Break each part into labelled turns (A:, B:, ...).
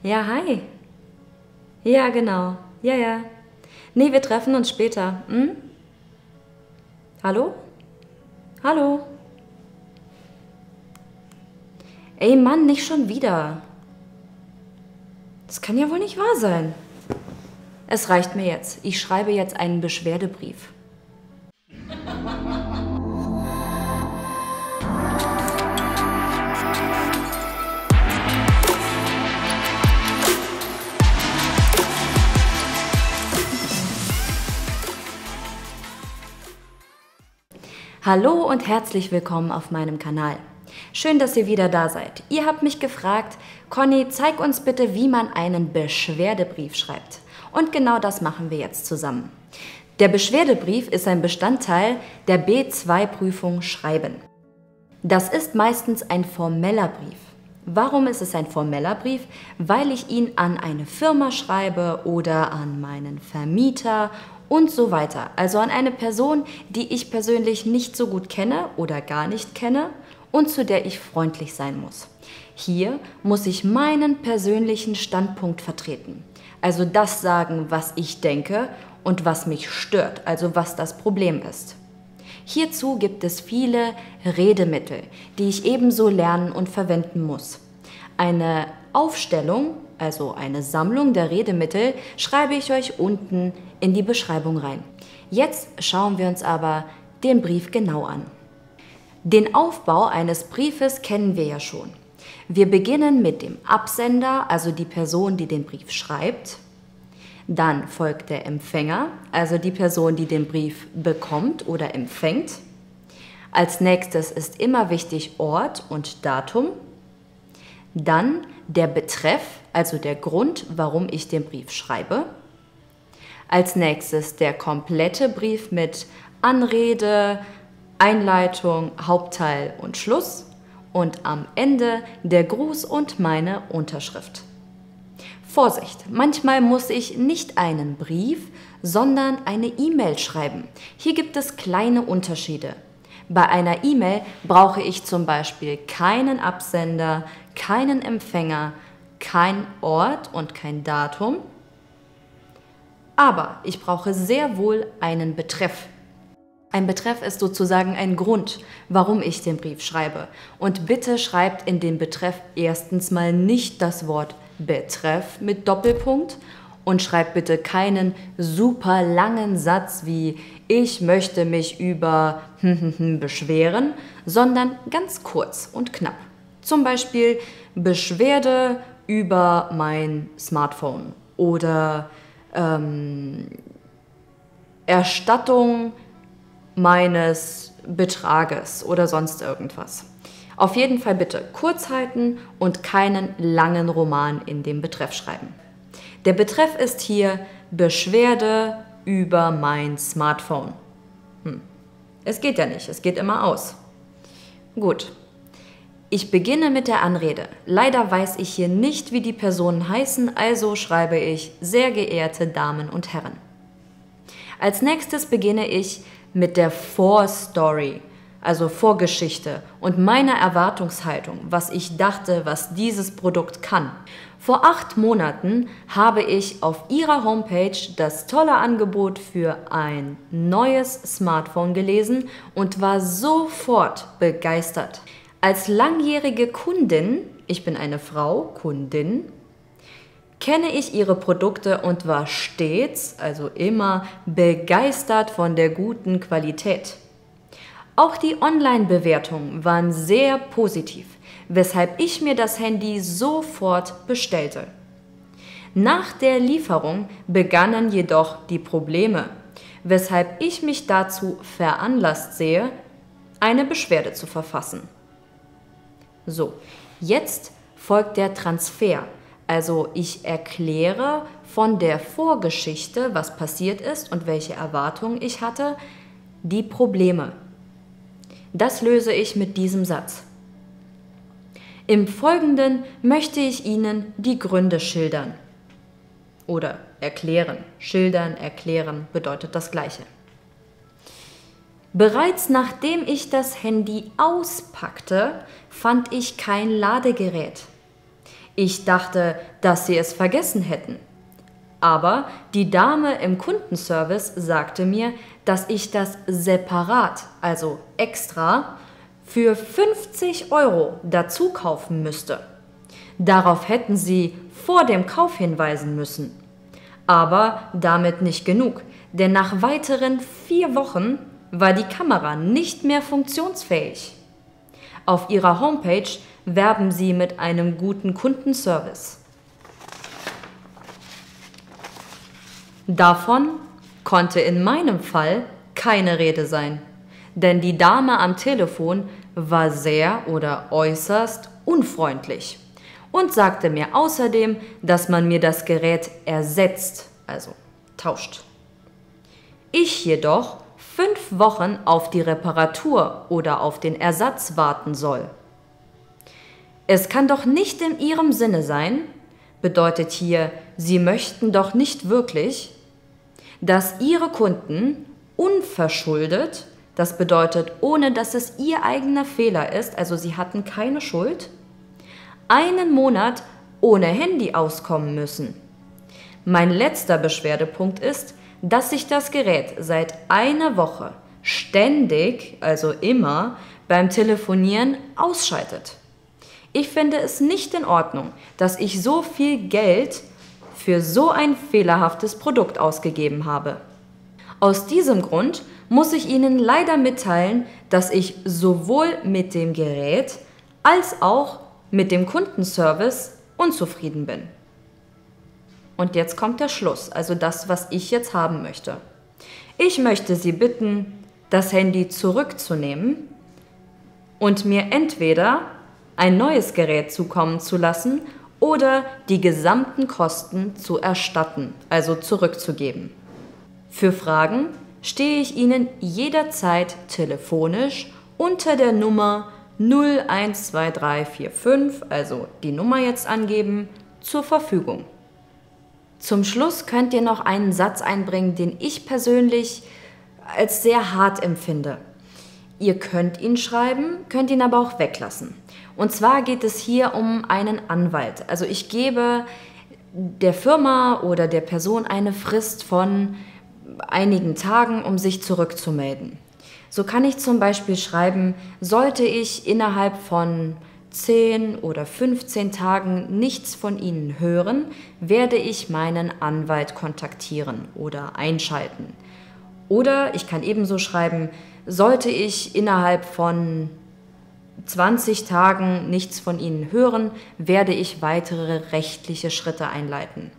A: Ja, hi. Ja, genau. Ja, ja. Nee, wir treffen uns später. Hm? Hallo? Hallo? Ey, Mann, nicht schon wieder. Das kann ja wohl nicht wahr sein. Es reicht mir jetzt. Ich schreibe jetzt einen Beschwerdebrief. Hallo und herzlich willkommen auf meinem Kanal. Schön, dass ihr wieder da seid. Ihr habt mich gefragt, Conny, zeig uns bitte, wie man einen Beschwerdebrief schreibt. Und genau das machen wir jetzt zusammen. Der Beschwerdebrief ist ein Bestandteil der B2-Prüfung Schreiben. Das ist meistens ein formeller Brief. Warum ist es ein formeller Brief? Weil ich ihn an eine Firma schreibe oder an meinen Vermieter und so weiter. Also an eine Person, die ich persönlich nicht so gut kenne oder gar nicht kenne und zu der ich freundlich sein muss. Hier muss ich meinen persönlichen Standpunkt vertreten. Also das sagen, was ich denke und was mich stört, also was das Problem ist. Hierzu gibt es viele Redemittel, die ich ebenso lernen und verwenden muss. Eine Aufstellung, also eine Sammlung der Redemittel, schreibe ich euch unten in die Beschreibung rein. Jetzt schauen wir uns aber den Brief genau an. Den Aufbau eines Briefes kennen wir ja schon. Wir beginnen mit dem Absender, also die Person, die den Brief schreibt. Dann folgt der Empfänger, also die Person, die den Brief bekommt oder empfängt. Als nächstes ist immer wichtig Ort und Datum. Dann der Betreff, also der Grund, warum ich den Brief schreibe. Als nächstes der komplette Brief mit Anrede, Einleitung, Hauptteil und Schluss. Und am Ende der Gruß und meine Unterschrift. Vorsicht, manchmal muss ich nicht einen Brief, sondern eine E-Mail schreiben. Hier gibt es kleine Unterschiede. Bei einer E-Mail brauche ich zum Beispiel keinen Absender, keinen Empfänger, kein Ort und kein Datum. Aber ich brauche sehr wohl einen Betreff. Ein Betreff ist sozusagen ein Grund, warum ich den Brief schreibe. Und bitte schreibt in den Betreff erstens mal nicht das Wort Betreff mit Doppelpunkt und schreibt bitte keinen super langen Satz wie ich möchte mich über beschweren, sondern ganz kurz und knapp. Zum Beispiel Beschwerde über mein Smartphone oder Erstattung meines Betrages oder sonst irgendwas. Auf jeden Fall bitte kurz halten und keinen langen Roman in dem Betreff schreiben. Der Betreff ist hier Beschwerde über mein Smartphone. Es geht ja nicht, es geht immer aus. Gut. Ich beginne mit der Anrede. Leider weiß ich hier nicht, wie die Personen heißen, also schreibe ich sehr geehrte Damen und Herren. Als nächstes beginne ich mit der Vorstory, also Vorgeschichte und meiner Erwartungshaltung, was ich dachte, was dieses Produkt kann. Vor 8 Monaten habe ich auf ihrer Homepage das tolle Angebot für ein neues Smartphone gelesen und war sofort begeistert. Als langjährige Kundin, ich bin eine Frau, Kundin, kenne ich ihre Produkte und war stets, also immer, begeistert von der guten Qualität. Auch die Online-Bewertungen waren sehr positiv, weshalb ich mir das Handy sofort bestellte. Nach der Lieferung begannen jedoch die Probleme, weshalb ich mich dazu veranlasst sehe, eine Beschwerde zu verfassen. So, jetzt folgt der Transfer. Also ich erkläre von der Vorgeschichte, was passiert ist und welche Erwartungen ich hatte, die Probleme. Das löse ich mit diesem Satz. Im Folgenden möchte ich Ihnen die Gründe schildern. Oder erklären. Schildern, erklären bedeutet das Gleiche. Bereits nachdem ich das Handy auspackte, fand ich kein Ladegerät. Ich dachte, dass Sie es vergessen hätten. Aber die Dame im Kundenservice sagte mir, dass ich das separat, also extra, für 50 € dazu kaufen müsste. Darauf hätten Sie vor dem Kauf hinweisen müssen. Aber damit nicht genug, denn nach weiteren 4 Wochen war die Kamera nicht mehr funktionsfähig. Auf Ihrer Homepage werben Sie mit einem guten Kundenservice. Davon konnte in meinem Fall keine Rede sein, denn die Dame am Telefon war sehr oder äußerst unfreundlich und sagte mir außerdem, dass man mir das Gerät ersetzt, also tauscht. Ich jedoch 5 Wochen auf die Reparatur oder auf den Ersatz warten soll. Es kann doch nicht in Ihrem Sinne sein, bedeutet hier, Sie möchten doch nicht wirklich, dass Ihre Kunden unverschuldet, das bedeutet, ohne dass es Ihr eigener Fehler ist, also Sie hatten keine Schuld, einen Monat ohne Handy auskommen müssen. Mein letzter Beschwerdepunkt ist, dass sich das Gerät seit einer Woche ständig, also immer, beim Telefonieren ausschaltet. Ich finde es nicht in Ordnung, dass ich so viel Geld für so ein fehlerhaftes Produkt ausgegeben habe. Aus diesem Grund muss ich Ihnen leider mitteilen, dass ich sowohl mit dem Gerät als auch mit dem Kundenservice unzufrieden bin. Und jetzt kommt der Schluss, also das, was ich jetzt haben möchte. Ich möchte Sie bitten, das Handy zurückzunehmen und mir entweder ein neues Gerät zukommen zu lassen oder die gesamten Kosten zu erstatten, also zurückzugeben. Für Fragen stehe ich Ihnen jederzeit telefonisch unter der Nummer 012345, also die Nummer jetzt angeben, zur Verfügung. Zum Schluss könnt ihr noch einen Satz einbringen, den ich persönlich als sehr hart empfinde. Ihr könnt ihn schreiben, könnt ihn aber auch weglassen. Und zwar geht es hier um einen Anwalt. Also ich gebe der Firma oder der Person eine Frist von einigen Tagen, um sich zurückzumelden. So kann ich zum Beispiel schreiben, sollte ich innerhalb von 10 oder 15 Tagen nichts von Ihnen hören, werde ich meinen Anwalt kontaktieren oder einschalten. Oder ich kann ebenso schreiben, sollte ich innerhalb von 20 Tagen nichts von Ihnen hören, werde ich weitere rechtliche Schritte einleiten.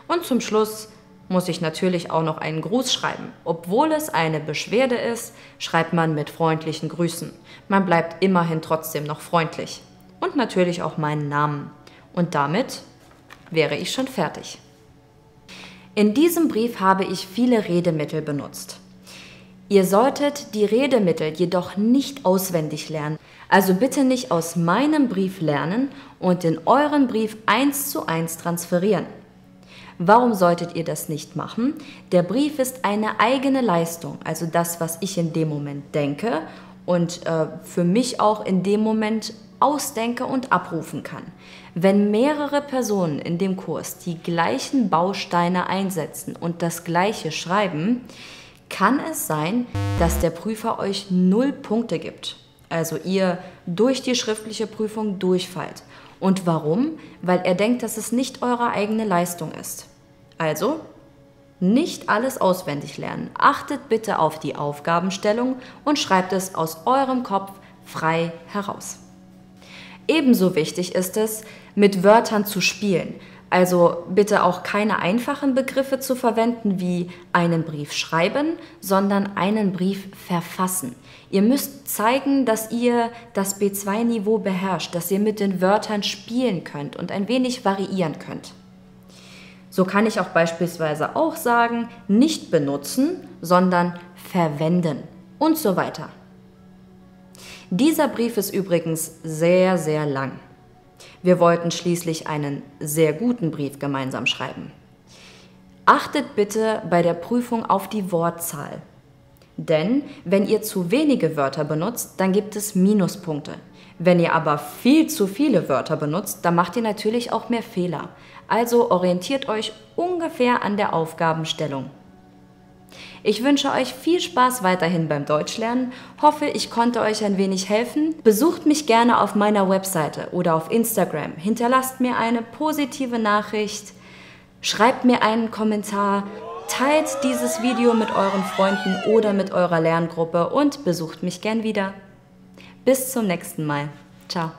A: Und zum Schluss muss ich natürlich auch noch einen Gruß schreiben. Obwohl es eine Beschwerde ist, schreibt man mit freundlichen Grüßen. Man bleibt immerhin trotzdem noch freundlich. Und natürlich auch meinen Namen. Und damit wäre ich schon fertig. In diesem Brief habe ich viele Redemittel benutzt. Ihr solltet die Redemittel jedoch nicht auswendig lernen. Also bitte nicht aus meinem Brief lernen und in euren Brief 1:1 transferieren. Warum solltet ihr das nicht machen? Der Brief ist eine eigene Leistung, also das, was ich in dem Moment denke und für mich auch in dem Moment ausdenke und abrufen kann. Wenn mehrere Personen in dem Kurs die gleichen Bausteine einsetzen und das Gleiche schreiben, kann es sein, dass der Prüfer euch 0 Punkte gibt. Also ihr durch die schriftliche Prüfung durchfallt. Und warum? Weil er denkt, dass es nicht eure eigene Leistung ist. Also, nicht alles auswendig lernen. Achtet bitte auf die Aufgabenstellung und schreibt es aus eurem Kopf frei heraus. Ebenso wichtig ist es, mit Wörtern zu spielen. Also bitte auch keine einfachen Begriffe zu verwenden wie einen Brief schreiben, sondern einen Brief verfassen. Ihr müsst zeigen, dass ihr das B2-Niveau beherrscht, dass ihr mit den Wörtern spielen könnt und ein wenig variieren könnt. So kann ich auch beispielsweise auch sagen, nicht benutzen, sondern verwenden und so weiter. Dieser Brief ist übrigens sehr, sehr lang. Wir wollten schließlich einen sehr guten Brief gemeinsam schreiben. Achtet bitte bei der Prüfung auf die Wortzahl. Denn wenn ihr zu wenige Wörter benutzt, dann gibt es Minuspunkte. Wenn ihr aber viel zu viele Wörter benutzt, dann macht ihr natürlich auch mehr Fehler. Also orientiert euch ungefähr an der Aufgabenstellung. Ich wünsche euch viel Spaß weiterhin beim Deutschlernen, hoffe, ich konnte euch ein wenig helfen. Besucht mich gerne auf meiner Webseite oder auf Instagram, hinterlasst mir eine positive Nachricht, schreibt mir einen Kommentar, teilt dieses Video mit euren Freunden oder mit eurer Lerngruppe und besucht mich gern wieder. Bis zum nächsten Mal. Ciao.